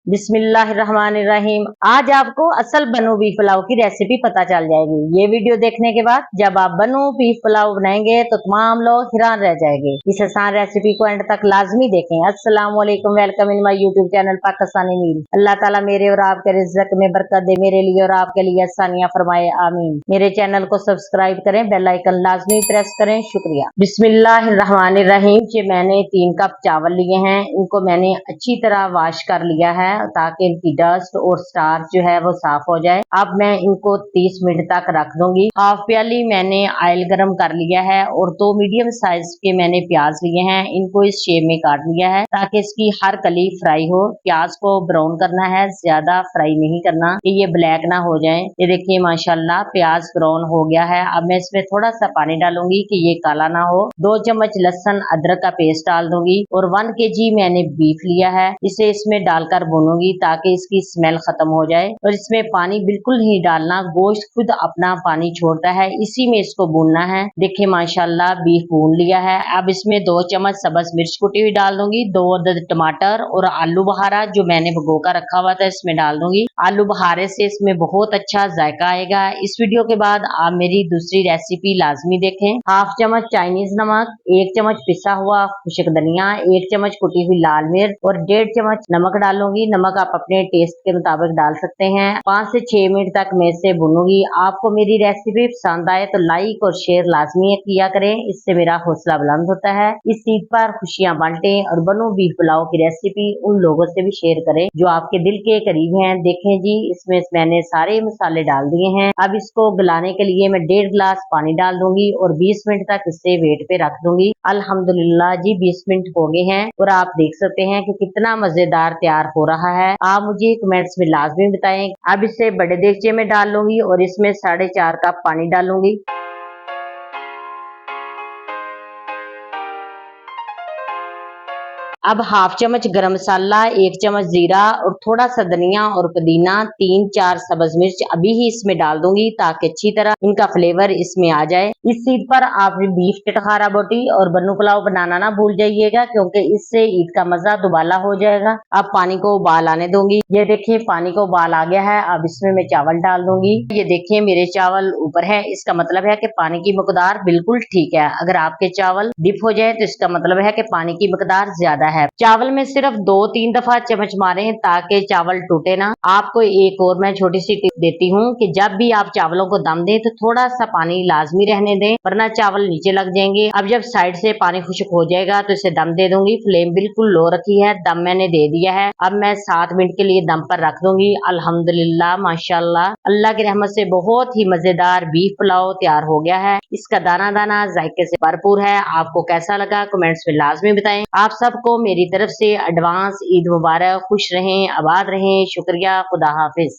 बिस्मिल्लाहिर्रहमानिर्रहीम। आज आपको असल बनो बीफ पुलाव की रेसिपी पता चल जाएगी। ये वीडियो देखने के बाद जब आप बनो बीफ पुलाव बनाएंगे तो तमाम लोग हैरान रह जाएंगे। इस आसान रेसिपी को एंड तक लाजमी देखें। अस्सलाम वालेकुम, welcome in my YouTube channel Pakistani meal. Allah ताला मेरे और आपके रिज़्क़ में बरकत दे, मेरे लिए और आपके लिए आसानियां फरमाए, आमीन। मेरे चैनल को सब्सक्राइब करें, बेल आइकन लाजमी प्रेस करें, शुक्रिया। बिस्मिल्लाहिर्रहमानिर्रहीम। ये मैंने 3 कप चावल लिए हैं, इनको मैंने अच्छी तरह वॉश कर लिया है ताकि इनकी डस्ट और स्टार्च जो है वो साफ हो जाए। अब मैं इनको 30 मिनट तक रख दूंगी। हाफ प्याली मैंने ऑयल गरम कर लिया है और 2 मीडियम साइज के मैंने प्याज लिए हैं, इनको इस शेप में काट लिया है ताकि इसकी हर कली फ्राई हो। प्याज को ब्राउन करना है, ज्यादा फ्राई नहीं करना कि ये ब्लैक ना हो जाए। ये देखिए माशाल्लाह प्याज ब्राउन हो गया है। अब मैं इसमें थोड़ा सा पानी डालूंगी कि ये काला ना हो। 2 चम्मच लहसुन अदरक का पेस्ट डाल दूंगी और 1 kg मैंने बीफ लिया है, इसे इसमें डालकर भूनूंगी ताकि इसकी स्मेल खत्म हो जाए। और इसमें पानी बिल्कुल नहीं डालना, गोश्त खुद अपना पानी छोड़ता है, इसी में इसको भूनना है। देखिए माशाल्लाह बीफ भून लिया है। अब इसमें 2 चम्मच सब्ज मिर्च कुटी हुई डाल दूंगी, 2 अदद टमाटर और आलू बहारा जो मैंने भिगो कर रखा हुआ था इसमें डाल दूंगी। आलू बहारे से इसमें बहुत अच्छा जायका आएगा। इस वीडियो के बाद आप मेरी दूसरी रेसिपी लाजमी देखें। हाफ चम्मच चाइनीज नमक, 1 चम्मच पिसा हुआ खुश्क धनिया, 1 चम्मच कुटी हुई लाल मिर्च और 1.5 चम्मच नमक डालूंगी। नमक आप अपने टेस्ट के मुताबिक डाल सकते हैं। 5 से 6 मिनट तक मैं इसे भूनूंगी। आपको मेरी रेसिपी पसंद आए तो लाइक और शेयर लाजमी किया करें, इससे मेरा हौसला बुलंद होता है। इस ईद पर खुशियां बांटें और बनो बीफ पुलाव की रेसिपी उन लोगों से भी शेयर करें जो आपके दिल के करीब हैं। देखें जी इसमें मैंने सारे मसाले डाल दिए हैं। अब इसको गलाने के लिए मैं 1.5 गिलास पानी डाल दूंगी और 20 मिनट तक इसे वेट पे रख दूंगी। अल्हम्दुलिल्लाह जी 20 मिनट हो गए हैं और आप देख सकते हैं कि कितना मजेदार तैयार हो रहा है। आप मुझे कमेंट्स में लाजमी बताएं। अब इसे बड़े देगचे में डाल लूंगी और इसमें 4.5 कप पानी डालूंगी। अब हाफ चम्मच गरम मसाला, 1 चम्मच जीरा और थोड़ा सा धनिया और पुदीना, 3-4 सब्ज मिर्च अभी ही इसमें डाल दूंगी ताकि अच्छी तरह इनका फ्लेवर इसमें आ जाए। इस ईद पर आप बीफ टिटखारा बोटी और बन्नू पुलाव बनाना ना भूल जाइएगा क्योंकि इससे ईद का मजा दुबाला हो जाएगा। अब पानी को उबाल आने दूंगी। ये देखिए पानी को उबाल आ गया है। अब इसमें मैं चावल डाल दूंगी। ये देखिए मेरे चावल ऊपर है, इसका मतलब है कि पानी की मकदार बिल्कुल ठीक है। अगर आपके चावल डिप हो जाए तो इसका मतलब है कि पानी की मकदार ज्यादा है। चावल में सिर्फ 2-3 दफा चम्मच मारें ताकि चावल टूटे ना। आपको एक और मैं छोटी सी टिप देती हूँ कि जब भी आप चावलों को दम दें तो थोड़ा सा पानी लाजमी रहने दें वरना चावल नीचे लग जाएंगे। अब जब साइड से पानी खुश्क हो जाएगा तो इसे दम दे दूंगी। फ्लेम बिल्कुल लो रखी है, दम मैंने दे दिया है। अब मैं 7 मिनट के लिए दम पर रख दूंगी। अल्हम्दुलिल्लाह माशाल्लाह अल्लाह की रहमत से बहुत ही मजेदार बीफ पुलाव तैयार हो गया है। इसका दाना दाना जायके से भरपूर है। आपको कैसा लगा कमेंट्स में लाजमी बताएं। आप सबको मेरी तरफ से एडवांस ईद मुबारक। खुश रहें, आबाद रहें। शुक्रिया, खुदा हाफिज।